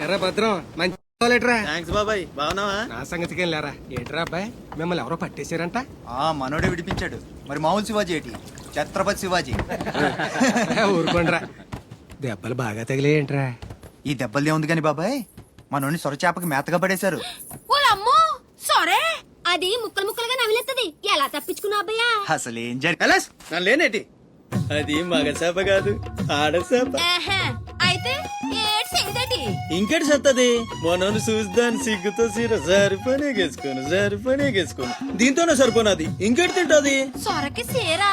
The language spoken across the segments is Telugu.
ఎర్రా భద్రం మంచి థాంక్స్ బాబాయ్, బాగున్నావా? నా సంగతికేం లేరా. ఏంట్రా అబ్బాయి, మిమ్మల్ని ఎవరో పట్టేశారంట? మనోడే విడిపించాడు. మరి మామూలు శివాజీ ఏంటి, ఛత్రపతి శివాజీ. ఊరుకోండ్రా, దెబ్బలు బాగా తగిలేయంట్రా. ఈ దెబ్బలదే ఉంది కాని బాబాయ్, మనోడిని సొరచేపకి మేతగా పడేశారు. అది ముక్కలు ముక్కలుగా నవిలేస్తుంది. ఎలా తప్పించుకున్నా అబ్బయ్యా? అసలు ఏం జరిగింది? లేనేటి అది మగ చేప కాదు, ఆడ చేప. అయితే ఏటి ఇంకటి సత్తది మనోని చూద్దాని సిగ్గుతో సీర సరిపోనేగేసుకోను దీంతోనే సరిపోనాది. ఇంకెటి తింటది? సొరకి సీరా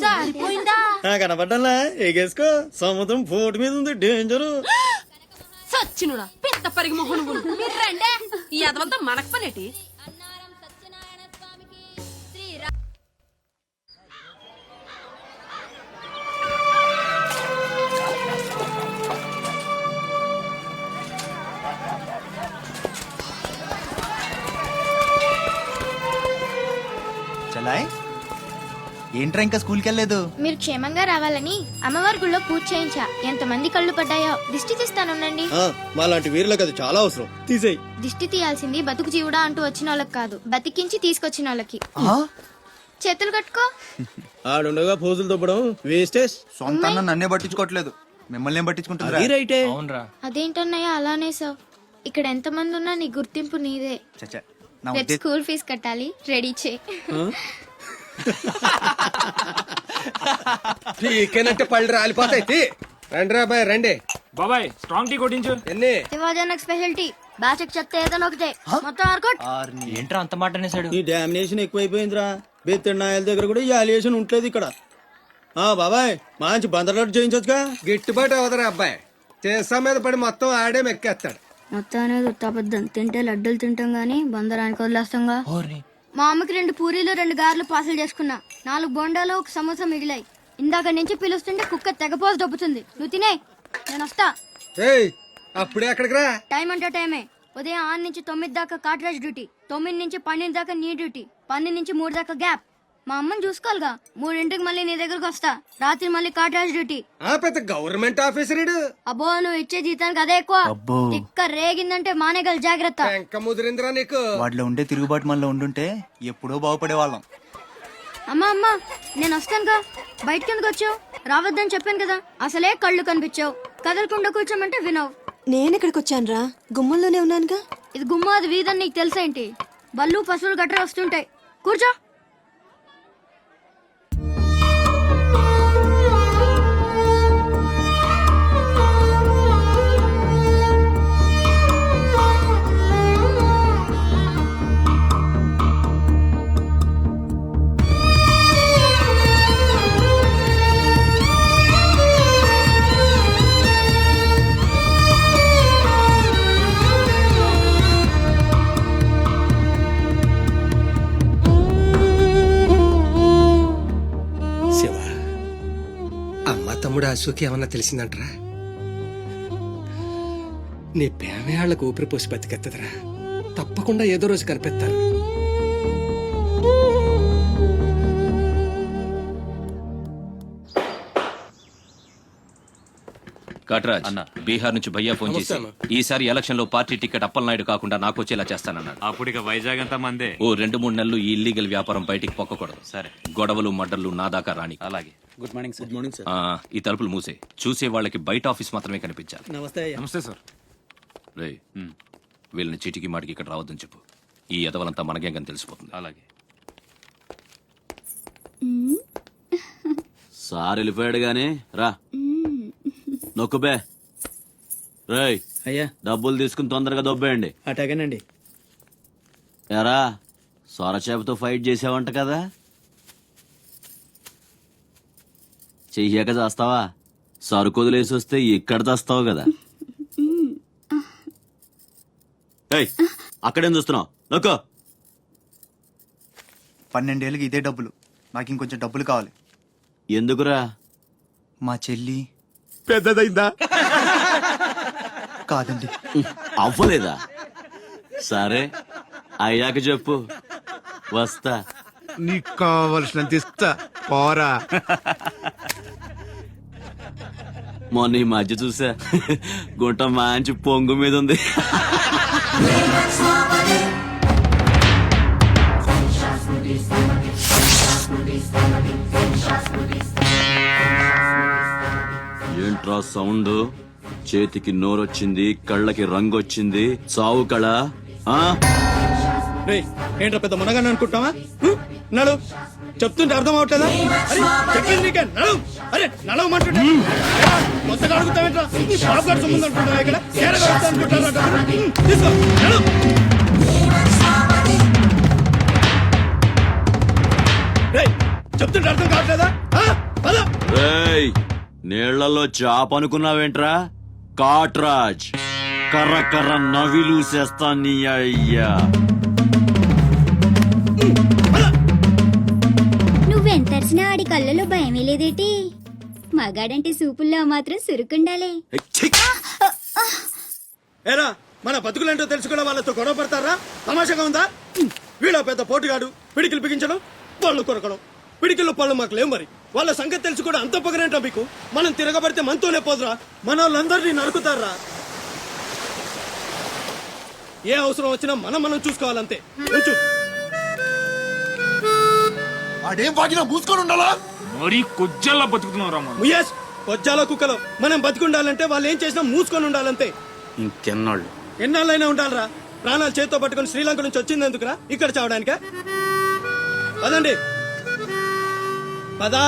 సరిపోయిందా? కనపడ్డా ఎగేసుకో. సముద్రం పోటు మీద ఉంది, డేంజరు. సచ్చినుడా పెద్ద పరిగి మొహను మీరు రండే. ఈ అదవంతా మనకు పనేటి? చలాయ్ ఏంట్రా ఇంకా స్కూల్కి వెళ్ళలేదు? మీరు క్షేమంగా రావాలని అమ్మవారి గుళ్ళో పూజ చేయించా. ఎంతమంది కళ్ళు పడ్డాయో. దిష్టి తీస్తానుండండి. మాలాంటి వీరులకు అది చాలా అవసరం. తీసేయి. దిష్టి తీయాల్సింది బతుకు జీవుడా అంటూ వచ్చిన వాళ్ళకి కాదు, బతికించి తీసుకొచ్చిన వాళ్ళకి. చేతులు కట్టుకో. ఆడుండగా పోజులు దొబ్బడం వేస్టేజ్. సొంత అన్న నన్నే పట్టించుకోవట్లేదు, మిమ్మల్ని ఏం పట్టించుకుంటున్నా? అదేంటన్నయ్య అలానే సార్. ఇక్కడ ఎంతమంది ఉన్నా నీ గుర్తింపు నీదే. రేపు స్కూల్ ఫీజు కట్టాలి, రెడీ చేయి. పీకేనంటే పళ్ళు రాలిపోతాయి. రండి రా బాయ్, రండి బాబాయ్. స్ట్రాంగ్ టీ కొట్టించు. ఎన్ని శివాజీ స్పెషల్ టీ బ్యాచ్ చెప్తే ఏదైనా ఒకటే మొత్తం ఆర్కోట్. ఏంట్రా అంత మాట అనేసాడు? ఈ డామినేషన్ ఎక్కువైపోయిందిరా. బెత్తడి నాయల దగ్గర కూడా ఈ అలియేషన్ ఉంటలేదు ఇక్కడ. బాబాయ్ మంచి బందర్లాట్ చేయించొచ్చుగా. గిట్టుబాటు అవదరా అబ్బాయి. చేసా మీద పడి మొత్తం ఆడే మెక్కేస్తాడు. మొత్తం అనేది ఉత్తాబద్ధం. తింటే లడ్డూలు తింటాం గానీ బందరానికి వదిలేస్తాంగా. మా అమ్మకి 2 పూరీలు 2 గారెలు పార్సల్ చేసుకున్నా. 4 బోండాలు 1 సమోసా మిగిలాయి. ఇందాక నుంచి పిలుస్తుంటే కుక్క తెగపోసి దొబ్బుతుంది. నువ్వు తినే, నేను వస్తా. అప్పుడే అక్కడికి రా. టైం అంటే టైమే. ఉదయం 6 నుంచి 9 దాకా కాట్రాజ్ డ్యూటీ, 9 నుంచి 12 దాకా నీ డ్యూటీ, 12 నుంచి 3 దాకా గ్యాప్. మా అమ్మని చూసుకోవాలిగా. 3ంటికి మళ్ళీ నీ దగ్గరకు వస్తా. రాత్రి మళ్ళీ కాట్రాజ్ డ్యూటీ. పెద్ద గవర్నమెంట్ ఆఫీసర్. అబ్బో, నువ్వు ఇచ్చే జీతానికి అదే ఎక్కువ. తిక్క రేగిందంటే మానేగల జాగ్రత్త. ముదిరిందిరా నీకు. వాటిలో ఉండే తిరుగుబాటు మనలో ఉండుంటే ఎప్పుడో బాగుపడే వాళ్ళం. అమ్మా నేను వస్తానుగా. బయటకి ఎందుకు వచ్చావు? రావద్దని చెప్పాను కదా. అసలే కళ్ళు కనిపించావు. కదలకుండా కూర్చోమంటే వినవు. నేనెక్కడికి వచ్చాను రా, గుమ్మంలోనే ఉన్నానుగా. ఇది గుమ్మ, అది వీధని నీకు తెలుసేంటి? బళ్ళు పశువులు గట్రా వస్తుంటాయి. కూర్చో. తమ్ముడు అశోక్ ఏమన్నా తెలిసిందంటరా? నీ పేమేళ్లకు ఊపిరి పోసి బతికెత్తదరా. తప్పకుండా ఏదో రోజు కనిపెత్తారు. కాట్రాజ్ అన్న, బీహార్ నుంచి భయ్యా ఫోన్ చేసి ఈసారి ఎలక్షన్ లో పార్టీ టికెట్ అప్పలనాయుడు కాకుండా నాకు వచ్చేలా చేస్తానన్నాడు. అప్పుడు ఇక వైజాగ్ అంతా మందే. 2-3 నెలలు ఈ ఇల్లీగల్ వ్యాపారం బయటికి పొక్కకూడదు. సరే. గొడవలు మడ్డర్లు నా దాకా రాని. అలాగే. Good morning sir. Good morning sir. ఈ తలుపులు మూసే. చూసే వాళ్ళకి బయట ఆఫీస్ మాత్రమే కనిపించాలి. నమస్తే. నమస్తే సార్. రే, వీళ్ళని చీటికి మాటికి ఇక్కడ రావద్దని చెప్పు. ఈ ఎదవలంతా మనకేం కానీ తెలిసిపోతుంది. అలాగే. సార్ వెళ్ళిపోయాడు గాని రా నొక్కుబే. రేయ్ అయ్యా, డబ్బులు తీసుకుని తొందరగా దొబ్బేయండి. అటాగేనండి. ఎరా సొరచేపతో ఫైట్ చేసావంట కదా, చెయ్యాక చేస్తావా? సరుకుదిలేసి వస్తే ఇక్కడ చేస్తావు కదా. అక్కడేం చూస్తున్నావు? నొక్కో. 12 ఏళ్ళకి ఇదే డబ్బులు. నాకు ఇంకొంచెం డబ్బులు కావాలి. ఎందుకురా? మా చెల్లి పెద్దదైందా? కాదండి. అవ్వలేదా? సరే అయ్యాక చెప్పు. వస్తా. నీకు కావలసినంత ఇస్తా పోరా. మొన్న ఈ మధ్య చూసా గుంట మంచి పొంగు మీద ఉంది. ఏంట్రా సౌండ్? చేతికి నోరొచ్చింది, కళ్ళకి రంగొచ్చింది, చావు కళ. ఆ? రేయ్ ఏంట్రా పెద్ద మునగాన్ని అనుకుంటావా? నడు చెప్తుంటే అర్థం అవట్లేదా? అరే చెప్పింది నీకే నడు. అరే నడవమంటుంటే కొత్తగా అడుగుతావేంట్రా? నీ బాబు గారు సంబంధం అనుకుంటావా ఇక్కడ? ఏడగా వస్తా అనుకుంటారా డబ్బులు? తీసుకో నడు. రేయ్ చెప్తుంటే అర్థం కావట్లేదా? ఆ? పద. రేయ్ నీళ్లలో చాప అనుకున్నావేంట్రా? కాట్రాజ్ కర్ర కర్ర నవిలూసేస్తా నీ అయ్యా. నువ్వెంతరిసినా ఆడి కళ్ళలో భయమే లేదేటి? మగాడంటే సూపుల్లో మాత్రం సురుకుండాలే. ఏరా మన బతుకులేంటో తెలుసుకున్న వాళ్ళతో గొడవ పడతారా? తమాషాగా ఉందా? వీళ్ళ పెద్ద పోటుగాడు పిడికిలు బిగించడం, పళ్ళు కొరకడం. పిడికిల్లో పళ్ళు మాకు లేవు మరి. వాళ్ళ సంగతి తెలుసు కూడా అంత పొగరేంటా మీకు? మనం తిరగబడితే మనతోనే పోదురా. మన వాళ్ళందరినీ నరుకుతారా? ఏ అవసరం వచ్చినా మనం చూసుకోవాలంతే. ఉంచు. ఆడేం వాగినా మూసుకొని ఉండాలా? మరీ కొజ్జల్లా బతుకుతున్నావు రామా. ముయేష్ కొజ్జాల కుక్కలో మనం బతికుండాలంటే వాళ్ళు ఏం చేసినా మూసుకొని ఉండాలంతే. ఇంకెన్నాళ్ళు? ఎన్నాళ్ళైనా ఉండాలరా. ప్రాణాలు చేత్తో పట్టుకుని శ్రీలంక నుంచి వచ్చింది ఎందుకురా? ఇక్కడ చావడానికా? పదండి పదా.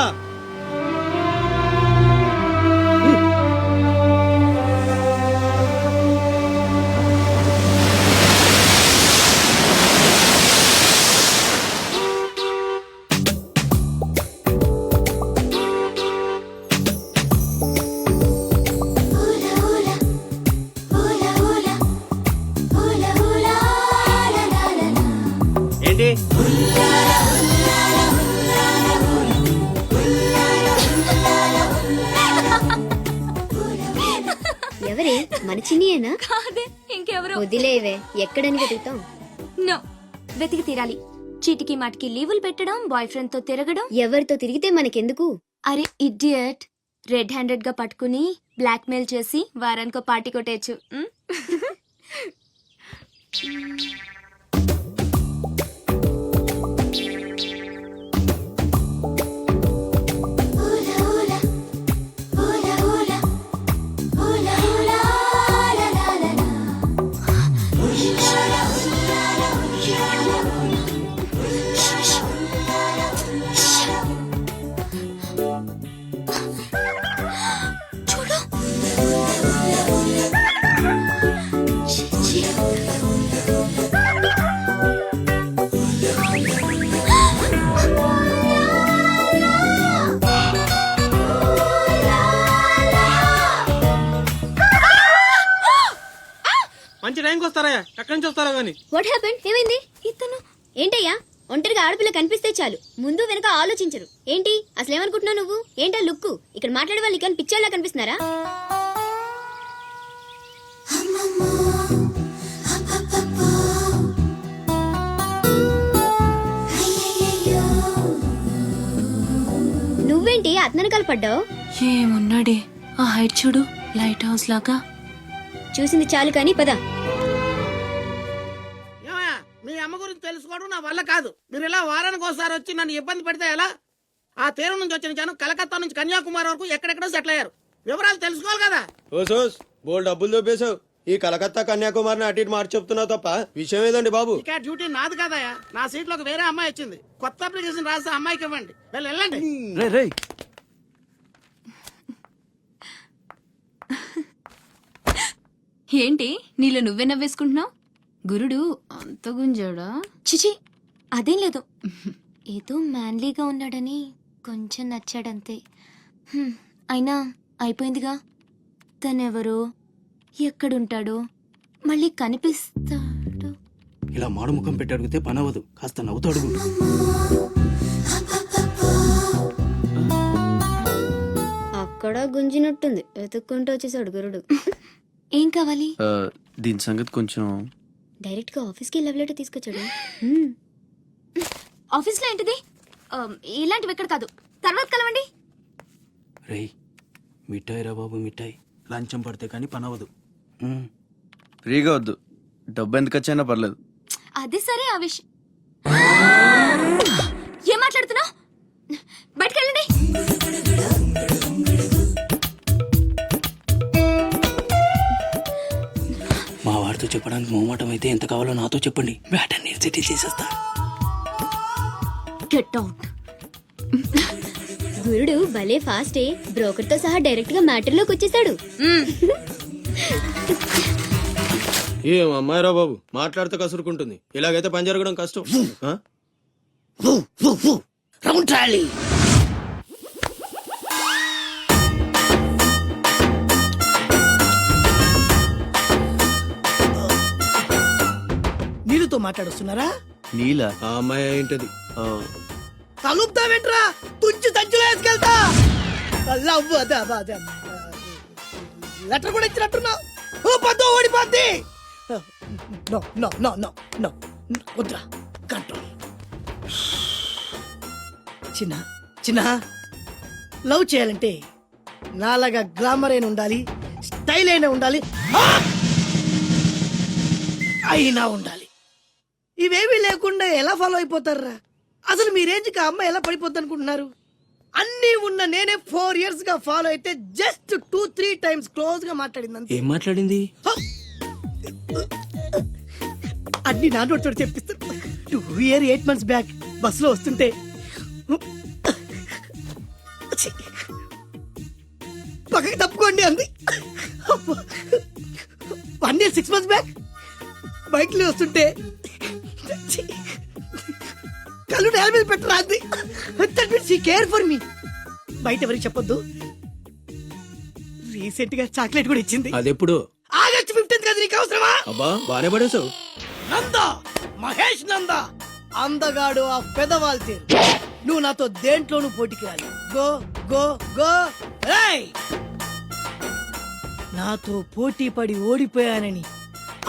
ఏంటి ఎవరే మన చిన్నియేనా? కాదే ఇంకెవరు? వదిలేవే, ఎక్కడని వెతుకుతాం? నో, వెతికి తీరాలి. చీటికి మాటికి లీవులు పెట్టడం, బాయ్ ఫ్రెండ్ తో తిరగడం. ఎవరితో తిరిగితే మనకెందుకు? అరే ఇడియట్, రెడ్ హ్యాండెడ్ గా పట్టుకుని బ్లాక్ మెయిల్ చేసి వారానికో పార్టీ కొట్టేయచ్చు. మంచి టైంకి వస్తారా? ఎక్కడి నుంచి వస్తారా గానీ? What happened? ఏమైంది? ఇతను ఏంటయ్యా? ఒంటరిగా ఆడపిల్ల కనిపిస్తే చాలు ముందు వెనక ఆలోచించరు. ఏంటి అసలు ఏమనుకుంటున్నావు నువ్వు? ఏంటా లుక్కు? ఇక్కడ మాట్లాడే వాళ్ళు ఇక్కడ పిచ్చోళ్ళ కనిపిస్తున్నారా? నువ్వేంటి అతనకాలు పడ్డావు? ఏమున్నాడే ఆ హైట్ చూడు, లైట్ హౌస్ లాగా. చూసింది చాలు కానీ పద. మీ అమ్మ గురించి తెలుసుకోవడం నా వల్ల కాదు. మీరు ఇలా వారానికి ఒకసారి వచ్చి నన్ను ఇబ్బంది పెడితే ఎలా? ఆ తీరం నుంచి వచ్చిన జనం కలకత్తా నుంచి కన్యాకుమారి వరకు ఎక్కడెక్కడో సెటిల్ అయ్యారు. వివరాలు తెలుసుకోవాలి కదా. ఓసోస్ బోల్ డబ్బులు దొబ్బేశావు. ఈ కలకత్తా కన్యాకుమారిని అటు ఇటు మార్చి చెప్తున్నావు తప్ప విషయం ఏదండి బాబు? ఇక డ్యూటీ నాది కదయా. నా సీట్ లోకి వేరే అమ్మాయి వచ్చింది. కొత్త అప్లికేషన్ రాస్తే అమ్మాయికి ఇవ్వండి. వెళ్ళండి. ఏంటి నీలో నువ్వే నవ్వేసుకుంటున్నావు? గురుడు అంత గుంజాడా? చిచి అదేం లేదు, ఏదో మ్యాన్లీగా ఉన్నాడని కొంచెం నచ్చాడంతే. అయినా అయిపోయిందిగా. తనెవరో, ఎక్కడుంటాడో, మళ్ళీ కనిపిస్తాడు. ఇలా మాడు ముఖం పెట్టి అడిగితే పని అవ్వదు. కాస్త నవ్వుతూ అడుగు. అక్కడ గుంజినట్టుంది. వెతుక్కుంటూ వచ్చేసాడు గురుడు. ఏం కావాలి? దీని సంగతి కొంచెం డైరెక్ట్ గా ఆఫీస్కి లవ్ లెటర్ తీసుకొచ్చాడు. ఆఫీస్ లో ఏంటిది ఇలాంటివి ఎక్కడ కాదు, తర్వాత కలవండి. రేయ్ మిఠాయి రా బాబు మిఠాయి. లంచం పడితే కానీ పని అవ్వదు. ఫ్రీగా వద్దు, డబ్బు ఎందుకు వచ్చైనా పర్లేదు. అదే సరే ఆ విషయం. ఏం మాట్లాడుతున్నావు? బయటకెళ్ళండి. మా వాడితో చెప్పడానికి మొహమాటం అయితే ఎంత కావాలో నాతో చెప్పండి, మ్యాటర్ నేను సెటిల్ చేసేస్తా. Get out. గురుడు భలే ఫాస్టే, బ్రోకర్ తో సహా డైరెక్ట్ గా మ్యాటర్ లోకి వచ్చేసాడు. ఏం అమ్మాయిరా బాబు, మాట్లాడితే కసురుకుంటుంది. ఇలాగైతే పని జరగడం కష్టం. ఆ? Round trolley. నీళ్ళతో మాట్లాడుస్తున్నారా? నీలా? ఆ అమ్మాయి ఏంటది? కలుపుతావేంట్రా? తుంచి సంచులో వేసుకెళ్తా. లవ్ లెటర్ కూడా ఇచ్చినట్టున్నావు. ఓ పద్దు ఓడిపోద్ది. No no no no no వద్దురా, కంట్రోల్. చిన్న చిన్న లవ్ చేయాలంటే నాలాగా గ్లామర్ అయిన ఉండాలి, స్టైల్ అయినా ఉండాలి, అయినా ఉండాలి. ఇవేమీ లేకుండా ఎలా ఫాలో అయిపోతారా? అసలు మీ రేంజ్కి ఆ అమ్మాయి ఎలా పడిపోద్ది అనుకుంటున్నారు? అన్నీ ఉన్న నేనే 4 years గా ఫాలో అయితే జస్ట్ 2-3 times క్లోజ్ గా మాట్లాడింది. ఏం మాట్లాడింది? అన్ని నా నోటితో చెప్పిస్తాను. 2 years 8 months బ్యాక్ బస్ లో వస్తుంటే పక్కకి తప్పుకోండి అంది. 1 year 6 months బ్యాక్ బైక్ లో వస్తుంటే కళ్ళు నేల మీద పెట్టరా అంది. That means she care for me. బయట ఎవరికి చెప్పొద్దు. రీసెంట్ గా చాక్లెట్ కూడా ఇచ్చింది. అదెప్పుడు? ఆగస్ట్ 15th కదా. నీకు అవసరమా? అబ్బా బానే పడేసావు. నందా, మహేష్ నందా, అందగాడు ఆ పెదవాల్ తీరు. నువ్వు నాతో దేంట్లోనూ పోటీకి రాలి. Go go go. ఏయ్! నాతో పోటీ పడి ఓడిపోయానని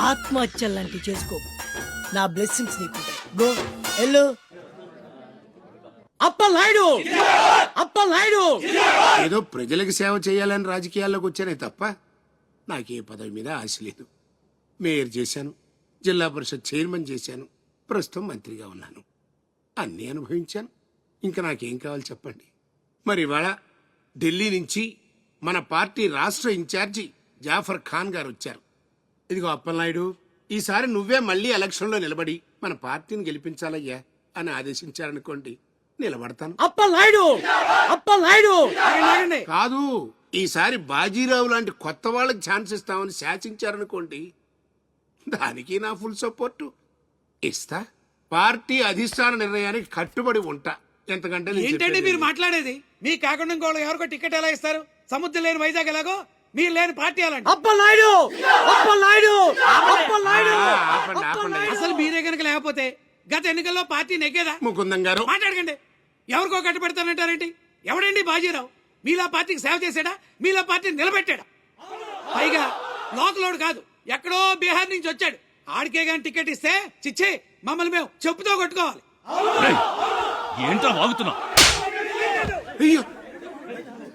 ఆత్మహత్యలాంటి చేసుకో. నా బ్లెస్సింగ్స్ నీకుంటాయి. గో ఎల్లు. అప్పలనాయుడు, అప్పలనాయుడు. ఏదో ప్రజలకు సేవ చేయాలని రాజకీయాల్లోకి వచ్చానే తప్ప నాకే పదవి మీద ఆశ లేదు. మేయర్ చేశాను, జిల్లా పరిషత్ చైర్మన్ చేశాను, ప్రస్తుతం మంత్రిగా ఉన్నాను. అన్నీ అనుభవించాను. ఇంకా నాకేం కావాలి చెప్పండి. మరి ఇవాళ ఢిల్లీ నుంచి మన పార్టీ రాష్ట్ర ఇన్ఛార్జి జాఫర్ ఖాన్ గారు వచ్చారు. ఇదిగో అప్పలనాయుడు, ఈసారి నువ్వే మళ్ళీ ఎలక్షన్లో నిలబడి మన పార్టీని గెలిపించాలయ్యా అని ఆదేశించారనుకోండి, నిలబడతాను. అప్పలనాయుడు, అప్పలనాయుడు. కాదు, ఈసారి బాజీరావు లాంటి కొత్త వాళ్ళకి ఛాన్స్ ఇస్తామని శాసించారనుకోండి, దానికి నా ఫుల్ సపోర్టు ఇస్తా. పార్టీ అధిష్టాన నిర్ణయానికి కట్టుబడి ఉంటా. ఎంతకంటే నేను ఏంటండి చెప్పేది మీరు లేదు. మాట్లాడేది? మీ కాకుండా ఇంకోళ్ళు ఎవరికో టికెట్ ఎలా ఇస్తారు? సముద్రం లేని వైజాగ్ ఎలాగో మీరు లేని పార్టీ అలాంటి. అప్పలనాయుడు, అప్పలనాయుడు, అప్పలనాయుడు. ఆపండి, ఆపండి. అసలు మీరే కనుక లేకపోతే గత ఎన్నికల్లో పార్టీ నెగ్గేదా? ముకుందం గారు, మాట్లాడకండి. ఎవరికో కట్టబెడతానంటారేంటి? ఎవడండి బాజీరావు? మీలా పార్టీకి సేవ చేశాడా? మీలా పార్టీని నిలబెట్టాడా? పైగా లోకలోడు కాదు, ఎక్కడో బీహార్ నుంచి వచ్చాడు. ఆడికే గాని టికెట్ ఇస్తే చిచ్చే మమ్మల్ని మేము చెప్పుతో కొట్టుకోవాలి. ఏంట్రా వాగుతున్నావు? అయ్యో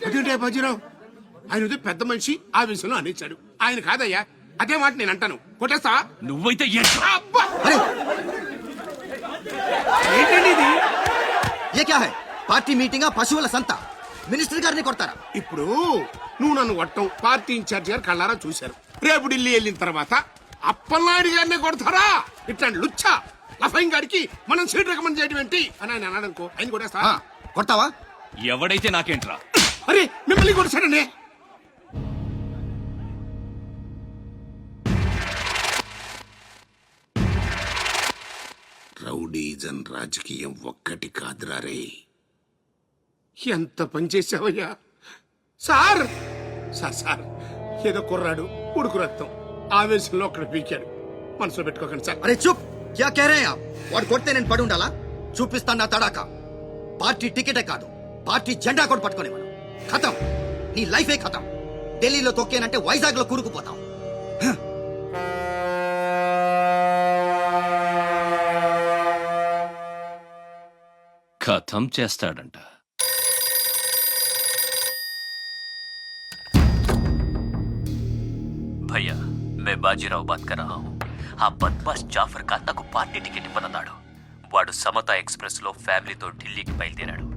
అదేంటే బాజీరావు, ఆయన ఉదయం పెద్ద మనిషి ఆ విషయంలో అనేచాడు. ఆయన కాదయ్యా, అదే మాట నేను అంటాను. కొట్టేస్తావా? నువ్వైతే ఏంట్రా? అబ్బా! ఏంటండి ఇది? ఏ క్యా హై? పార్టీ మీటింగ్ పశువుల సంత. మినిస్టర్ గారిని కొడతారా? ఇప్పుడు నువ్వు నన్ను కొట్టం పార్టీ ఇన్ఛార్జ్ గారు కళ్ళారా చూశారు. రేపు ఢిల్లీ వెళ్ళిన తర్వాత అప్పలనాయుడు గారిని కొడతారా? ఇట్లాంటి లుచ్చా లఫైన్ గారికి మనం సీట్ రికమెండ్ చేయడం ఏంటి అని ఆయన అన్నాడు అనుకో, ఆయన కొట్టేస్తా. కొడతావా? ఎవడైతే నాకేంట్రా? అరే మిమ్మల్ని కొట్టాడండి. రౌడీజన్ రాజకీయం ఒక్కటి కాదురా రే. ఎంత పని చేసావయ్యా సార్. సార్ సార్, ఏదో కుర్రాడు ఉడుకు రక్తం ఆవేశంలో అక్కడ పీకాడు. మనసులో పెట్టుకోకండి సార్. అరే చూప్, క్యా కహ రహే ఆప్? వాడు కొడితే నేను పడి ఉండాలా? చూపిస్తాను నా తడాక. పార్టీ టికెటే కాదు, పార్టీ జెండా కూడా పట్టుకొని మనం ఖతం. నీ లైఫే ఖతం. ఢిల్లీలో తొక్కేనంటే వైజాగ్ లో కూరుకుపోతాం. కథం చేస్తాడంట. భయ్యా మే బాజీరావు బాత్ కర్ రహా హూం. ఆ బద్మాష్ జాఫర్ ఖాన్ నాకు పార్టీ టికెట్ ఇవ్వనన్నాడు. వాడు సమతా ఎక్స్ప్రెస్ లో ఫ్యామిలీతో ఢిల్లీకి బయలుదేరాడు.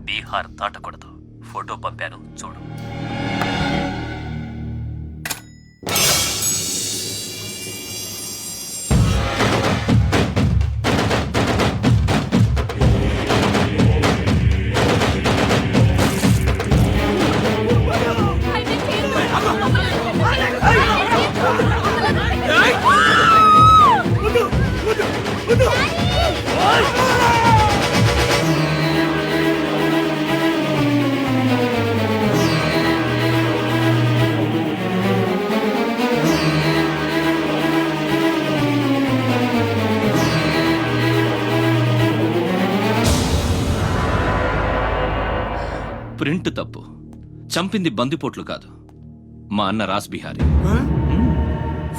బీహార్ దాటకూడదు. ఫోటో పంపాను చూడు. ప్రింట్ తప్పు. చంపింది బందిపోట్లు కాదు, మా అన్న రాస్ బిహారీ.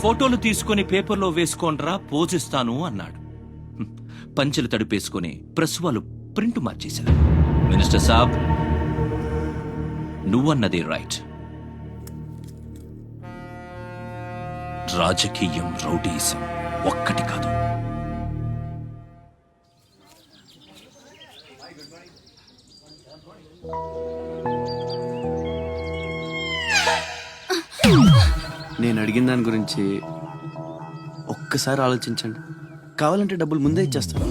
ఫోటోలు తీసుకొని పేపర్లో వేసుకోండ్రా పోజిస్తాను అన్నాడు. పంచెలు తడిపేసుకొని ప్రెస్ వాళ్ళు ప్రింట్ మార్చేశారు. మినిస్టర్ సాబ్, నువ్వన్నది రైట్. రాజకీయం రౌడీయిజం ఒక్కటి కాదు. నేను అడిగిన దాని గురించి ఒక్కసారి ఆలోచించండి. కావాలంటే డబ్బులు ముందే ఇచ్చేస్తాను.